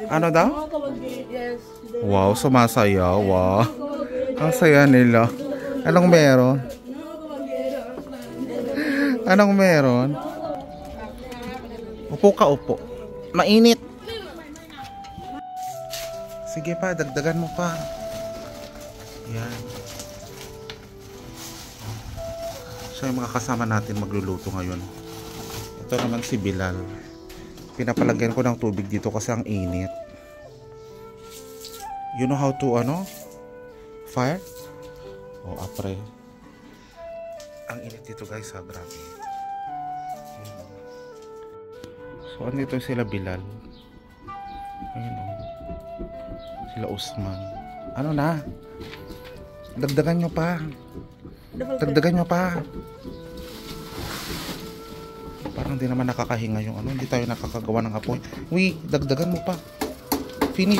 Ano daw? Wow, sumasayaw. Wow. Ang saya nila. Anong meron? Anong meron? Upo ka, upo. Mainit. Sige pa, dagdagan mo pa. Yan. Siya yung mga kasama natin magluluto ngayon. Ito naman si Bilal. Pinapalagyan ko ng tubig dito kasi ang init. You know how to fire? Oh, apre. Ang init dito guys ha, grabe. So andito sila Bilal. Ayun o. Sila Usman. Ano na? Dagdagan nyo pa. Dagdagan nyo pa. Parang di naman nakakahinga yung hindi tayo nakakagawa ng apoy. Uy, dagdagan mo pa. Fini.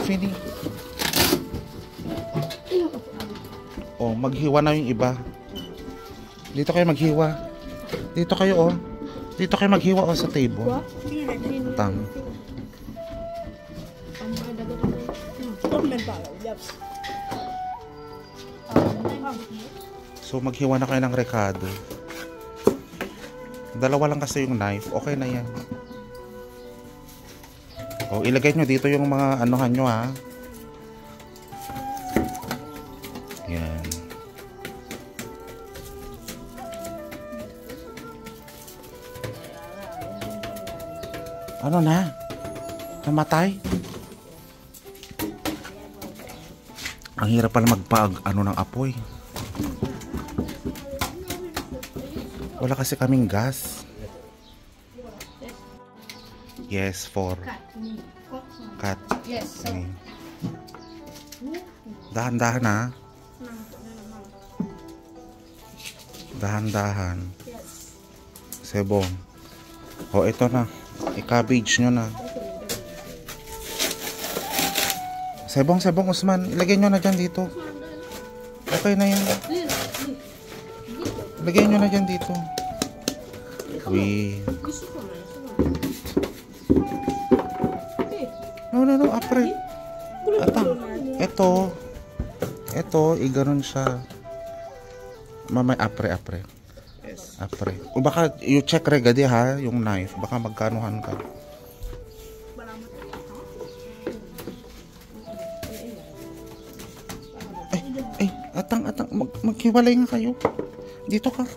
Oh, maghiwa na yung iba. Dito kayo maghiwa. Dito kayo Dito kayo maghiwa sa table. Tang. So maghiwa na kayo ng rekado. Dalawa lang kasi yung knife. Okay na yan. O, ilagay nyo dito yung mga anuhan nyo ha. Yan. Ano na? Namatay? Ang hirap pala ng apoy. Wala kasi kaming gas. Yes, 4. Cut. Yes. Okay. Dahan-dahan ha. Dahan-dahan. Sebong. O, ito na. I-cabbage nyo na. Sebong, Usman. Ilagay nyo na dyan dito. Okay na yan. Lagay nyo na dyan dito. Uy. No, apre. Ito, iganon siya. Mamay, apre. Apre. O baka, you check regadi ha, yung knife. Baka magkanuhan ka. Ay, atang. Maghiwalay nga kayo. Dito ka.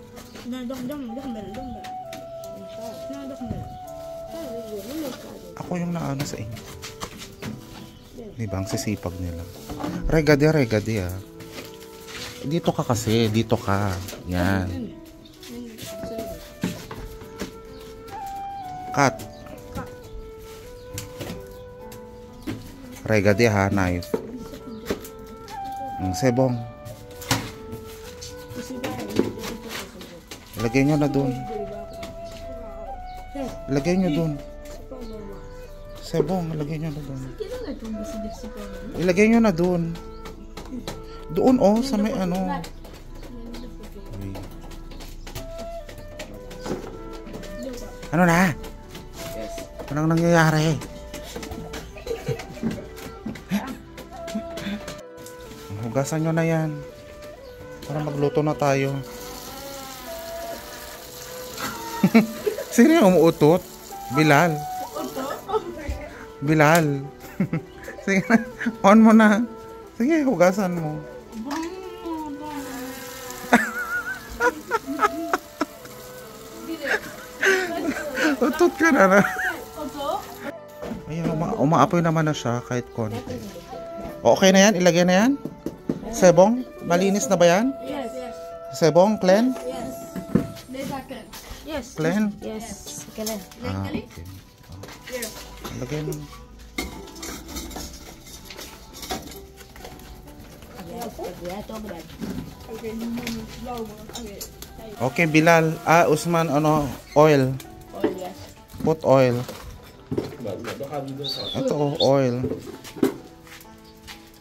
Ako yung naano sa inyo. Diba, ang sisipag nila. Regadi ah. Dito ka kasi, dito ka. Yan. Cut. Regadi ha, knife. Sebong. Lagay nyo na dun. Lagay nyo dun. Sebong, lagay nyo na dun. Ilagay nyo na dun. Doon sa may Ano na? Anong nangyayari? Hugasan nyo na yan. Para magluto na tayo. Sino yung umuutot? Bilal. Sige na. On mo na. Sige, hugasan mo. Utot ka na. Ayan, umaapoy naman na siya kahit konti. Okay na yan? Ilagay na yan? Sebong? Malinis na ba yan? Yes. Sebong? Clean? Yes. Clean? Yes. Clean. Okay. Lagay mo. Okay, Bilal. Usman, oil. Yes. Put oil. Ito, oil.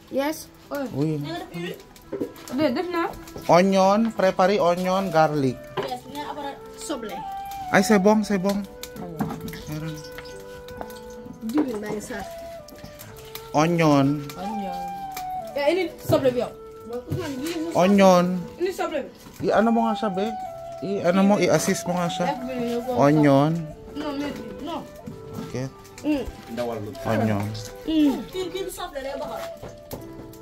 Yes. Uy. Na? Onion, prepare onion, garlic. Yes. Soble. Ay, sebong. Meron. Onion. Onion. Ya, ini soble biar. Onion. Ini soble. I-ano mo nga siya, be? I-ano mo, i-assist mo nga siya. Onion. No, no. Okay. Mm. Onion. Kin soble deh bakal.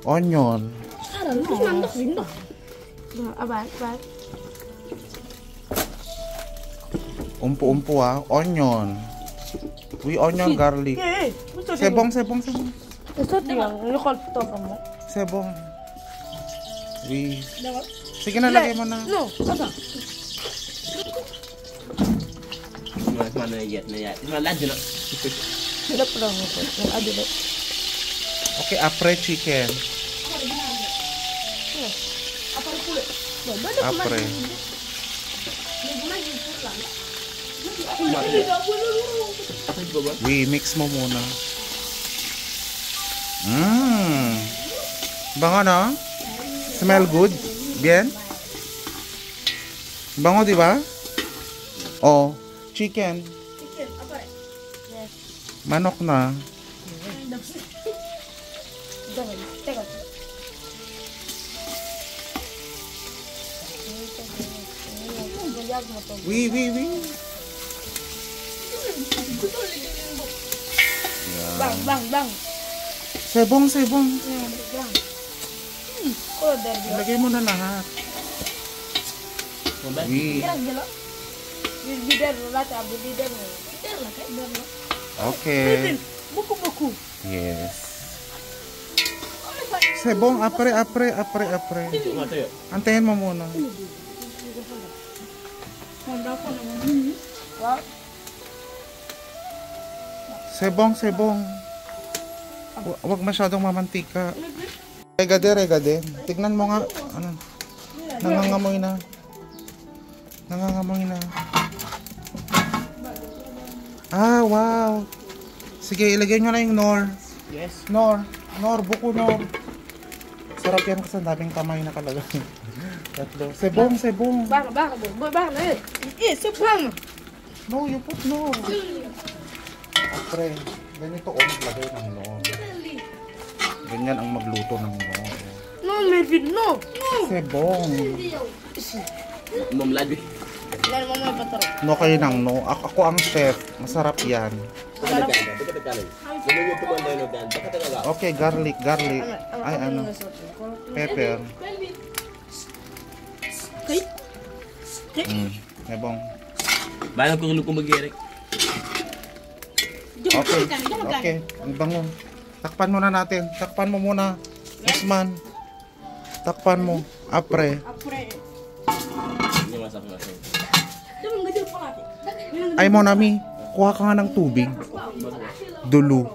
Onion. Terus mantap sih, no. Apa? Umpu-umpu ah. Onion. Onion, garlic. Sebong. Itu dia, ini kalau tuh kamu. Sebong. Sige na, lagay mo na. No, apa? Mana ya? Mana lagi nak? Tidak pernah ngomong. Yang ada deh. Okay, apre chicken. Apa kulit? Apre. Mix mo muna. Bango na? Smell good? Bien? Bango, di ba? Oh, chicken. Manok na. Wih. Bang. Sebong. Bang. Oh, dari dia. Lagay mo na lahat. Wih. Kira gila. Bidar lah, tapi bidar lah, kayak bidar lah. Okay. Buku. Yes. Sebong, apre. Mata ya? Antayin mo muna. Sebong. Huwag masyadong mamantika. Regade. Tignan mo nga. Ano? Nangangamoy na. Ah, wow. Sige, ilagay nyo na yung nor. Yes. Nor, buko nor. Sarap yan kasi daming kamay na kalagay. Tatlo. Sebong. Bang, sebang. No, you put nor. Apre, ganito maglagay ng nor. Ganyan ang magluto ng nor. No, Melvin, no. Sebong. Mom lagi. Dari mama patro. No kayo ng no. Ako ang chef. Masarap yan. Okay, garlic. Ay, ano. Pepper. Sebong. Bayan ko kung mag-gerek. Okay. Ang bango. Takpan muna natin. Takpan mo muna. Usman. Takpan mo. Apre. Ini masak. Ay mo nami. Kuha ka nga ng tubig. Dulu.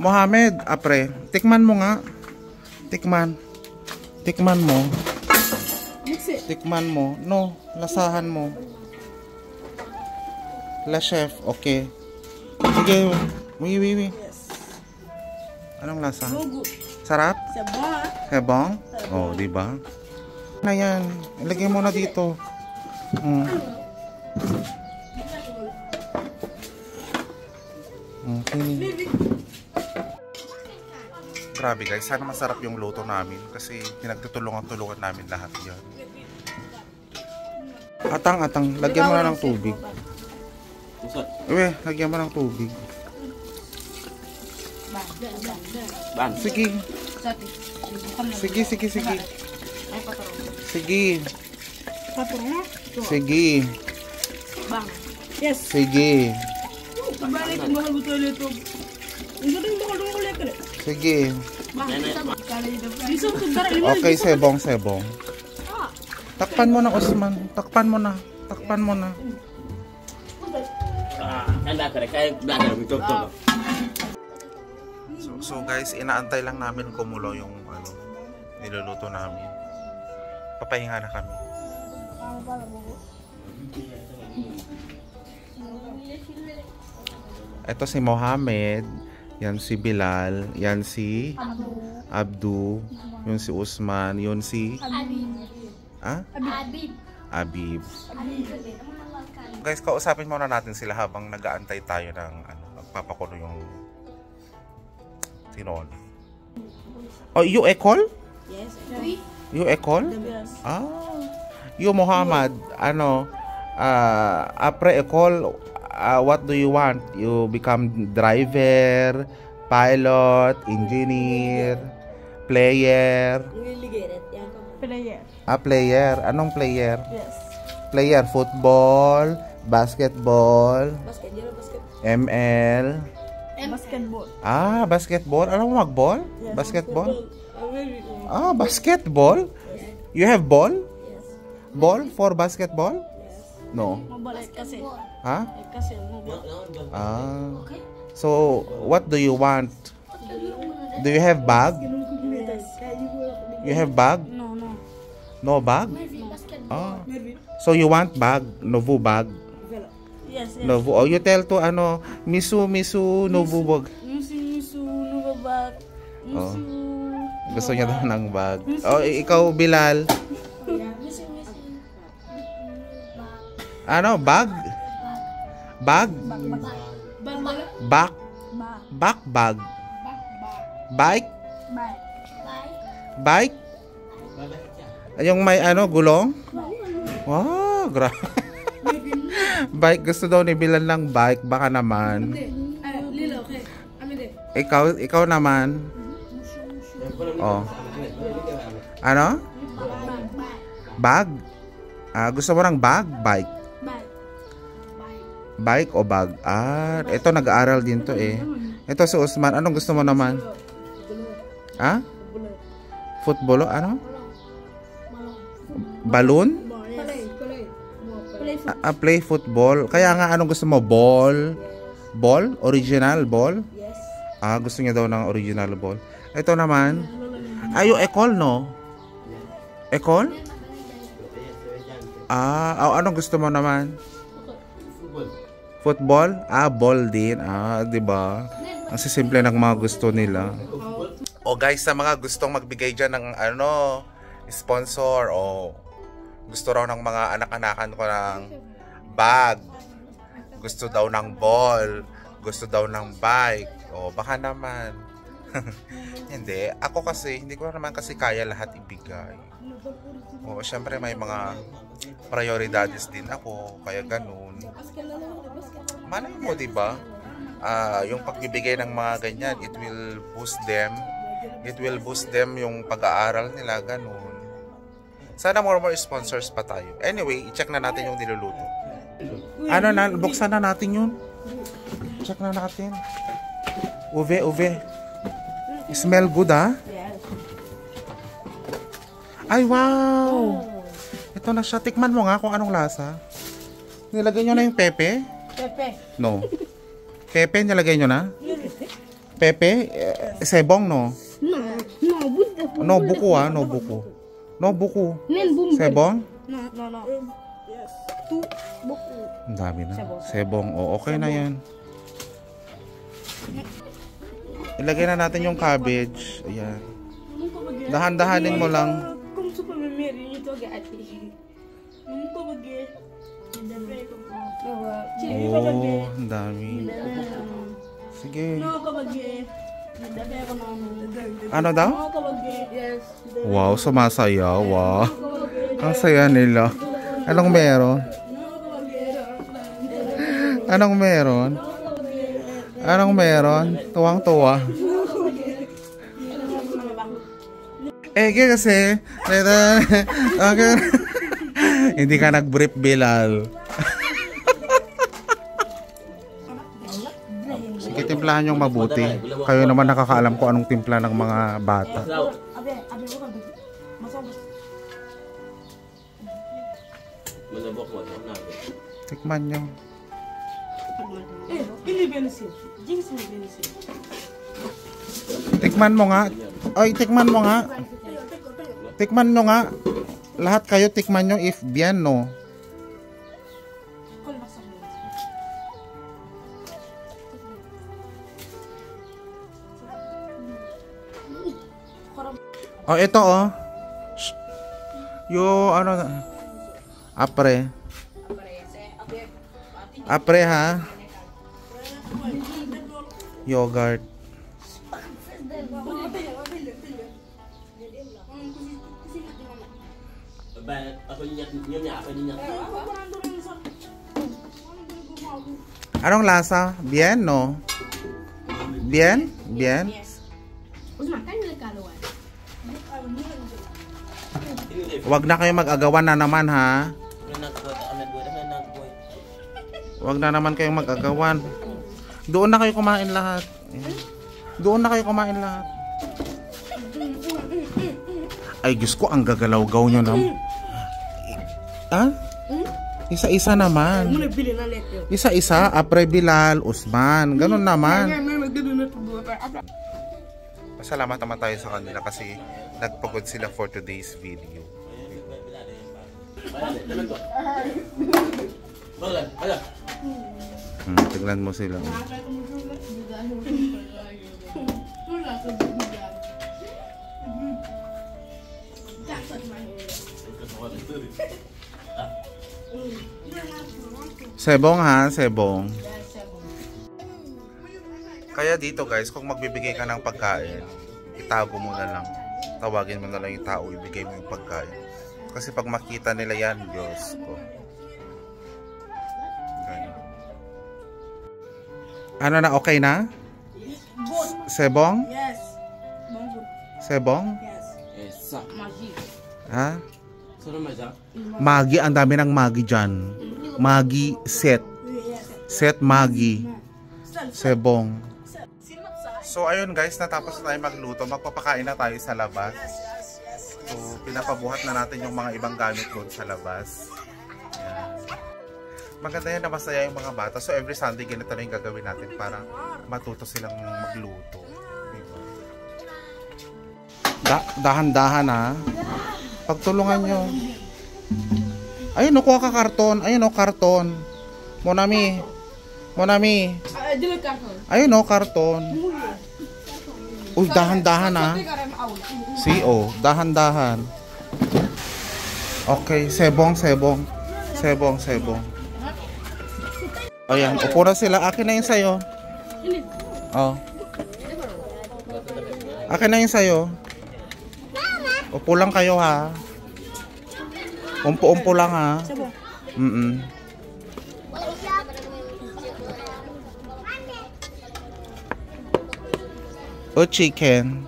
Mohamed, apre. Tikman mo nga. Tikman mo. Tikman mo. No, lasahan mo. La chef, okay. Sige. Wi. Anong lasa? Sarap? Sebong? Oh, di ba? Na yan. Ilagay mo na dito. Okay. Grabe guys, sana masarap yung luto namin kasi pinagtutulungan namin lahat yan. Atang, lagyan mo na ng tubig. Lagyan mo ng tubig. Ban. Sige. Bang. Yes. Sige. Balik bakal betul itu. Enggak dong bakal lihat deh. Sige. Bang, bisa sebentar ini. Okay, sebong. Takpan mo na, Usman. Takpan mo na. Anda kayak belajar betul. So guys, inaantay lang namin kumulo yung niluluto namin. Papahinga na kami. Ito si Mohamed, yan si Bilal, yan si Abdu, yun si Usman, yun si Abib. Guys, kausapin muna natin sila habang nag-aantay tayo ng magpapakulo yung Sino? Oh, you Ekol? Yes. You Ekol? Yes. Ah. You Muhammad, ano, apre Ekol, what do you want? You become driver, pilot, engineer, player. Player. Player. Anong player? Yes. Player, football, basketball, ML. Basketball. Basketball. Alam mo mag-ball? Yes. Basketball? Basketball? You have ball? Ball for basketball? No. Mabalik kasi. Ha? Kasi mabalik. So, what do you want? Do you have bag? You have bag? No. No bag? So you want bag? Novu bag? Yes. Novu. Oh, you tell to ano, Misu Novu bag. Musu, nubabak. Oh. Gusto niya daw ng bag. Oh, ikaw Bilal. Ano, bag? Bag? Back? Bag? Bike? Bike? Yung may ano, gulong? Wow, grabe. Bike, gusto daw ni Bilal ng bike, baka naman. Ikaw naman. Oh. Ano? Bag? Gusto mo ng bag? Bike? Bike o bag? Ito nag-aaral din to eh. Ito si Usman, anong gusto mo naman? Football? Ano? Balloon? Play football. Kaya nga, anong gusto mo? Ball? Ball? Original ball? Gusto niya daw ng original ball. Ito naman. Yung Ekol, no? Ekol? Anong gusto mo naman? Football? Ball din. Diba? Ang sisimple ng mga gusto nila. Guys, sa mga gustong magbigay dyan ng ano, sponsor o gusto raw ng mga anak-anakan ko ng bag, gusto daw ng ball, gusto daw ng bike, baka naman. Hindi, ako kasi hindi ko naman kasi kaya lahat ibigay. Syempre may mga prioridades din ako, kaya ganun. Malay mo, diba? Yung pagbibigay ng mga ganyan, it will boost them yung pag-aaral nila, ganun. Sana more sponsors pa tayo. Anyway, i-check na natin yung niluluto. Buksan na natin yun. Check na natin. Uve. Smell good, Yes. Ay, wow! Ito na siya. Tikman mo nga kung anong lasa. Nilagay nyo na yung pepe? Pepe. No. Pepe, nilagay nyo na? Pepe? Sebong, no? No, buko no buko. No buko. Sebong? No. Yes. Buko. Ang dami na. Sebong. Okay na yan. Ilagay na natin yung cabbage. Ayan. Dahan-dahanin mo lang. Kung sa pamimiri nito, ati. Nung ko bagi. Ang dami. Sige. Ano daw? Wow, sumasayaw. Wow. Ang saya nila. Anong meron? Anong meron? Anong meron? Tuwang-tuwa. Kasi hindi ka nag-brief, Bilal. Sige, timplahan yung mabuti. Kayo naman nakakaalam ko anong timpla ng mga bata. Tikman nyo. Tikman mo nga. Ay, tikman mo nga. Tikman nyo nga. Lahat kayo tikman nyo if bien, no? Ito yung ano, apre ha, yogurt. Ako niya. Anong lasa? Bien, no? Bien? Bien? Usman, kain na kaluan. Wag na kayo mag-agawan na naman, ha? Wag na naman kayong mag-agawan. Doon na kayo kumain lahat. Doon na kayo kumain lahat. Ay, Diyos ko, ang gagalaw-gaw nyo naman. Ha? Isa-isa naman. Muna bili na leto. Isa-isa, Apre, Bilal, Usman. Ganun naman. Pasalamat naman tayo sa kanila kasi nagpagod sila for today's video. Tignan mo sila. Sebong ha, sebong. Kaya dito guys, kung magbibigay ka ng pagkain, itago mo na lang. Tawagin mo na lang yung tao, ibigay mo yung pagkain. Kasi pag makita nila yan, Diyos ko. Ganyan. Ano na, okay na? Sebong? Yes. Sebong? Yes. Magic. Ha? Magi, ang dami ng magi dyan. Magi set. Set magi. Sebong. So ayun guys, natapos na tayo magluto. Magpapakain na tayo sa labas. So pinapabuhat na natin yung mga ibang gamit doon sa labas. Ayan. Maganda yan na masaya yung mga bata. So every Sunday ganito na yung gagawin natin para matuto silang magluto. Diba? Dahan-dahan ha. Pagtulungan nyo. Ayun o, kuha ka karton. Ayun o, karton. Monami. Monami. Ayun o, karton. Uy, dahan-dahan ha. Si-o, dahan-dahan. Okay, sebong, sebong. Sebong, sebong. Ayan, upo na sila. Akin na yun sa'yo. Oh. Akin na yun sa'yo. Upo lang kayo ha. Umpo-umpo lang ha. O chicken.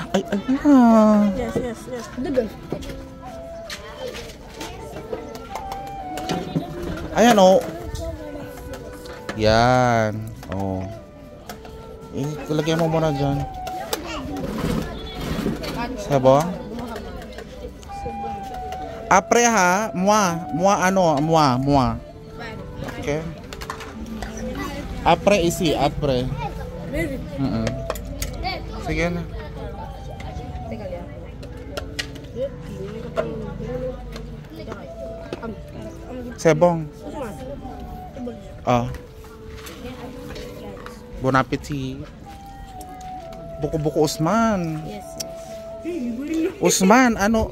Ay, ay na. Yes. Dagan. Ayan o. Yan. Oh. Ilagay mo muna dyan. Sabo? Apre ha? Mua ano? Mua. Okay. Apre isi. Apre. Sige na. Sebong. Bon appetit. Buko-buko Usman. Yes. Usman, ano?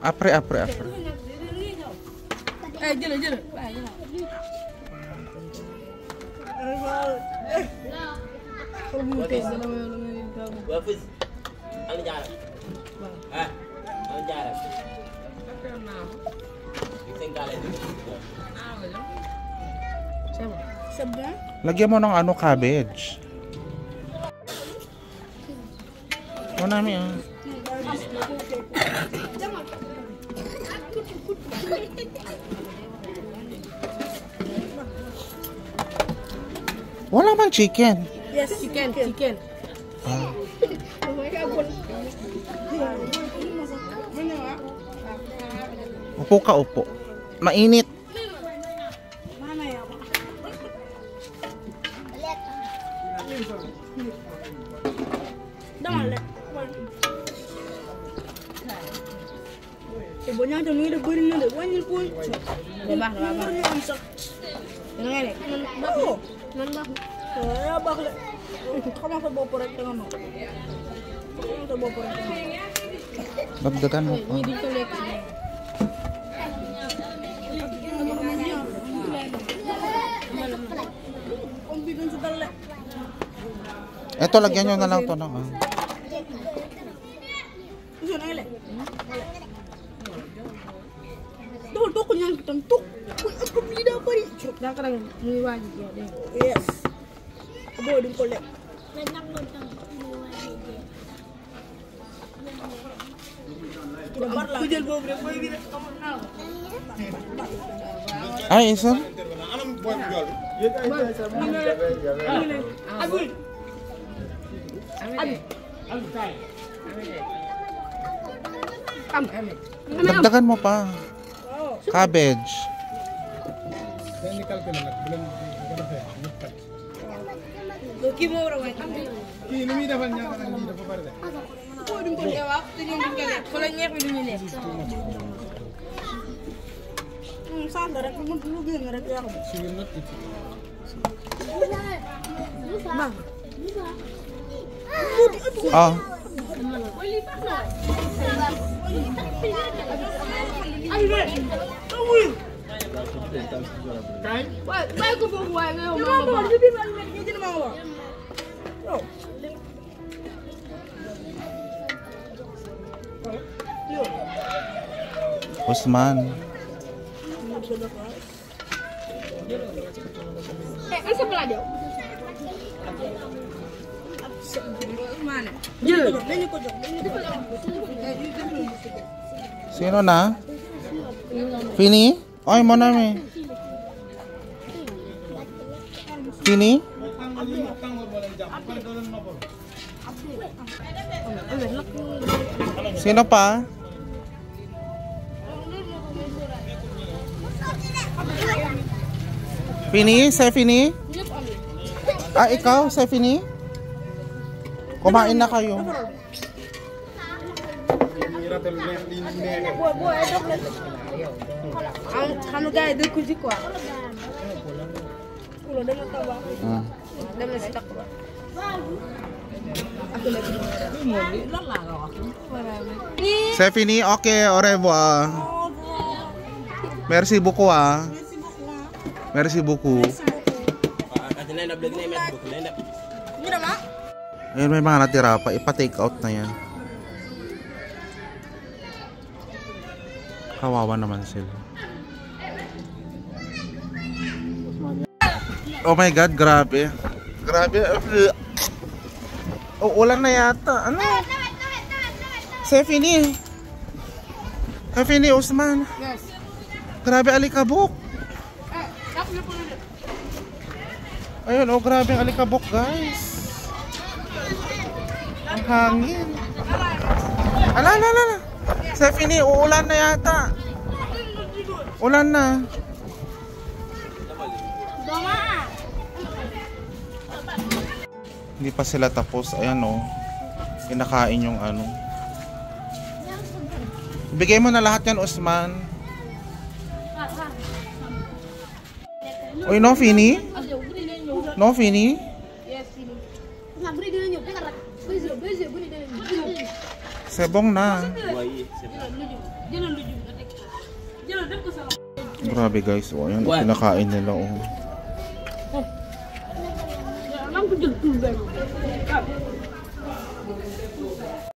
Apre. Jalan. Wafis. Ang jarak. Ang jarak. Lagyan mo ng ano, cabbage. Monami ah. Wala bang chicken? Yes, chicken. Upo ka, upo. Mainit. Ibunya ada mirip berin ada banyak pun. Lebah. Dengan ini. Bahu. Ya bah. Kamu apa bawa porek dengan mo? Kamu bawa porek dengan mo? Dagdagan mo pa. Ini di kolek. Eto, lagyan nyo na lang to ng Gusto na ilan? Tuh kunyang tentuk. Aku bida apa ni? Dah kerang ni wajib ya. Yes. Abo din kolek. Kujal go bre boy bida kamu na. Ay, isa? Abul. Dagdagan mo pa. Cabbage. Ah. Usman. Kan sebelah dia. Mana? Sino na? Fini? Oy, mo na mi. Fini? Sino pa? Fini? Sefini? Ah, ikaw? Sefini? Kumain na kayo. Kamu gaya dulu kucing kuah. Ulo dah nak tahu. Dah mesti tak kuah. Aku lagi mau ni lelah aku. Sefini, okay, au revoir. Merci beaucoup ah. Merci beaucoup. Ayun, may mga natira pa. Ipa-take out na yan. Kawawa naman sila. Oh my God, grabe. Grabe. Oh, ulan na yata. Ano? Sefini. Sefini, Usman. Yes. Grabe alikabok. Ayun, oh, grabe ang alikabok, guys. Ang hangin. Ala. Stephanie, uulan na yata. Ulan na. Hindi pa sila tapos. Ayan, oh. Kinakain yung ano. Bigay mo na lahat yan, Usman. Uy, no, Fini? No, Fini? Sebong na. Grabe guys, oh, ayan, kinakain nila, oh.